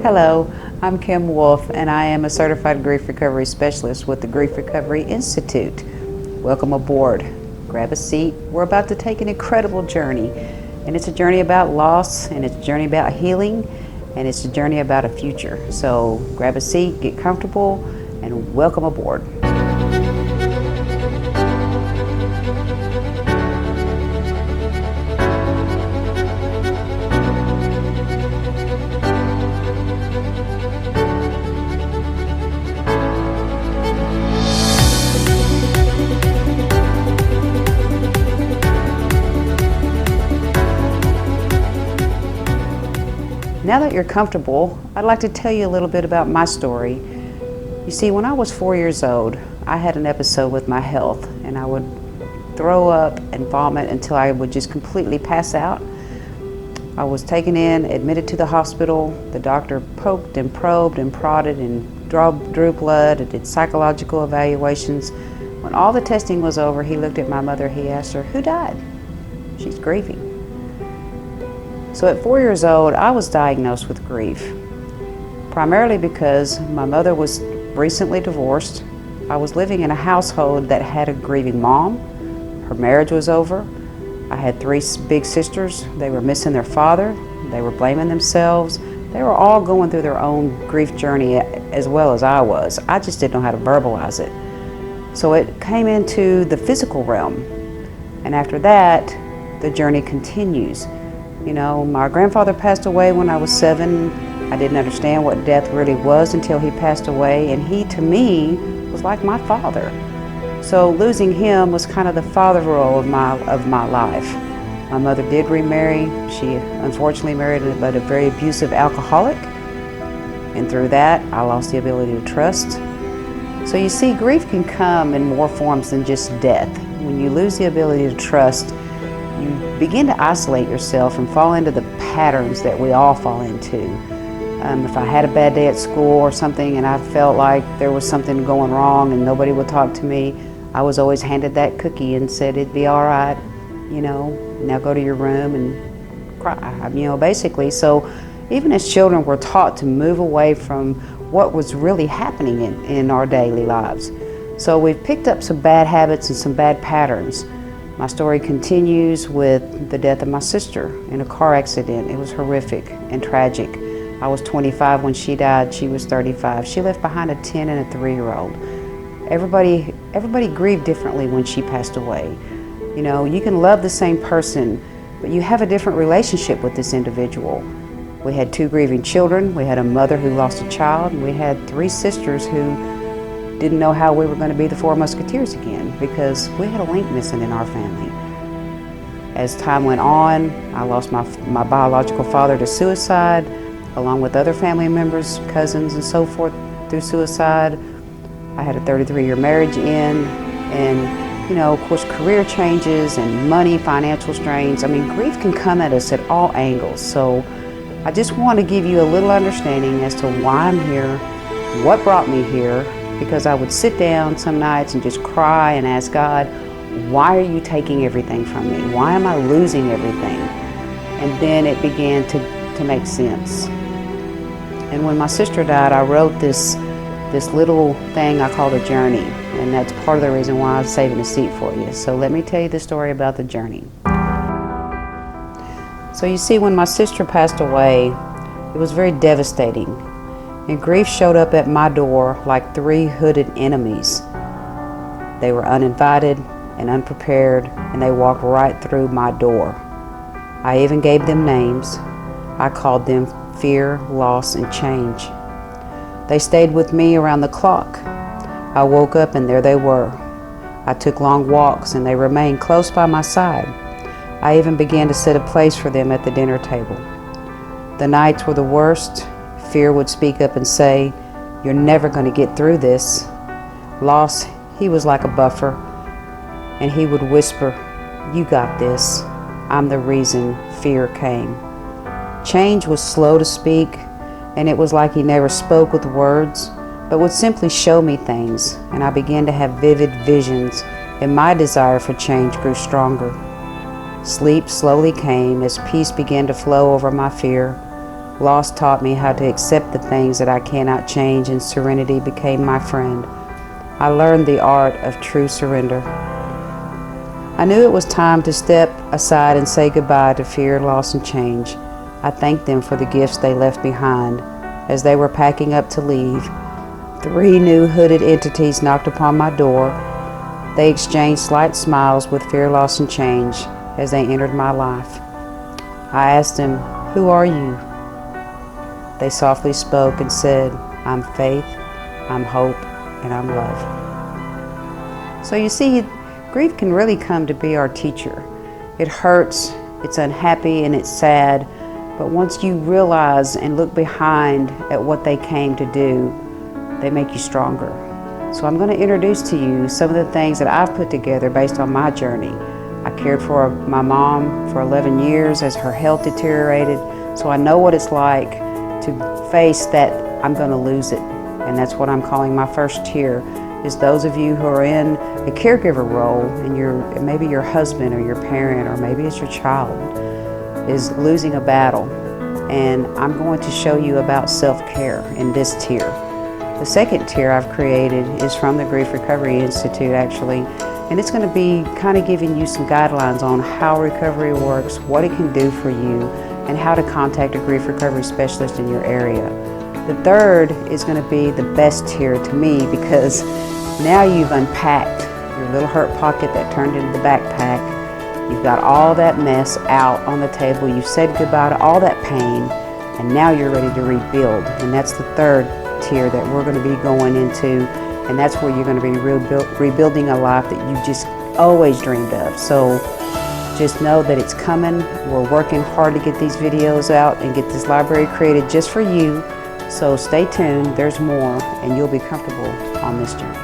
Hello, I'm Kim Wolfe, and I am a certified grief recovery specialist with the Grief Recovery Institute. Welcome aboard. Grab a seat. We're about to take an incredible journey, and it's a journey about loss, and it's a journey about healing, and it's a journey about a future. So grab a seat, get comfortable, and welcome aboard. Now that you're comfortable, I'd like to tell you a little bit about my story. You see, when I was 4 years old, I had an episode with my health, and I would throw up and vomit until I would just completely pass out. I was taken in, admitted to the hospital. The doctor poked and probed and prodded and drew blood and did psychological evaluations. When all the testing was over, he looked at my mother. He asked her, "Who died?" "She's grieving." So at 4 years old, I was diagnosed with grief, primarily because my mother was recently divorced. I was living in a household that had a grieving mom. Her marriage was over. I had three big sisters. They were missing their father. They were blaming themselves. They were all going through their own grief journey as well as I was. I just didn't know how to verbalize it. So it came into the physical realm. And after that, the journey continues. You know, my grandfather passed away when I was 7. I didn't understand what death really was until he passed away, and he, to me, was like my father. So losing him was kind of the father role of my life. My mother did remarry. She unfortunately married a very abusive alcoholic, and through that, I lost the ability to trust. So you see, grief can come in more forms than just death. When you lose the ability to trust, you begin to isolate yourself and fall into the patterns that we all fall into. If I had a bad day at school or something and I felt like there was something going wrong and nobody would talk to me, I was always handed that cookie and said it'd be all right, now go to your room and cry, basically. So even as children, we're taught to move away from what was really happening in our daily lives. So we've picked up some bad habits and some bad patterns. My story continues with the death of my sister in a car accident. It was horrific and tragic. I was 25 when she died. She was 35. She left behind a 10 and a 3-year-old. Everybody grieved differently when she passed away. You can love the same person, but you have a different relationship with this individual. We had 2 grieving children. We had a mother who lost a child, and we had 3 sisters who didn't know how we were going to be the 4 Musketeers again because we had a link missing in our family. As time went on, I lost my biological father to suicide, along with other family members, cousins, and so forth through suicide. I had a 33-year marriage end, and of course, career changes and money, financial strains. Grief can come at us at all angles. So I just want to give you a little understanding as to why I'm here, what brought me here, because I would sit down some nights and just cry and ask God, why are you taking everything from me? Why am I losing everything? And then it began to make sense. And when my sister died, I wrote this little thing I called a journey, and that's part of the reason why I'm saving a seat for you. So let me tell you the story about the journey. So you see, when my sister passed away, it was very devastating. And grief showed up at my door like 3 hooded enemies. They were uninvited and unprepared, and they walked right through my door. I even gave them names. I called them fear, loss, and change. They stayed with me around the clock. I woke up and there they were. I took long walks and they remained close by my side. I even began to set a place for them at the dinner table. The nights were the worst. Fear would speak up and say, "You're never going to get through this." Loss, he was like a buffer, and he would whisper, "You got this." I'm the reason fear came. Change was slow to speak, and it was like he never spoke with words, but would simply show me things, and I began to have vivid visions, and my desire for change grew stronger. Sleep slowly came as peace began to flow over my fear. Loss taught me how to accept the things that I cannot change, and serenity became my friend. I learned the art of true surrender. I knew it was time to step aside and say goodbye to fear, loss, and change. I thanked them for the gifts they left behind. As they were packing up to leave, 3 new hooded entities knocked upon my door. They exchanged slight smiles with fear, loss, and change as they entered my life. I asked them, "Who are you?" They softly spoke and said, "I'm faith, I'm hope, and I'm love." So you see, grief can really come to be our teacher. It hurts, it's unhappy, and it's sad, but once you realize and look behind at what they came to do, they make you stronger. So I'm going to introduce to you some of the things that I've put together based on my journey. I cared for my mom for 11 years as her health deteriorated, so I know what it's like to face that I'm going to lose it. And that's what I'm calling my first tier, is those of you who are in a caregiver role and maybe your husband or your parent or maybe it's your child is losing a battle. And I'm going to show you about self-care in this tier. The second tier I've created is from the Grief Recovery Institute, actually, and it's going to be kind of giving you some guidelines on how recovery works, what it can do for you, and how to contact a grief recovery specialist in your area. The third is going to be the best tier to me, because now you've unpacked your little hurt pocket that turned into the backpack. You've got all that mess out on the table. You've said goodbye to all that pain, and now you're ready to rebuild. And that's the third tier that we're going to be going into, and that's where you're going to be rebuilding a life that you just always dreamed of. So just know that it's coming. We're working hard to get these videos out and get this library created just for you. So stay tuned, there's more, and you'll be comfortable on this journey.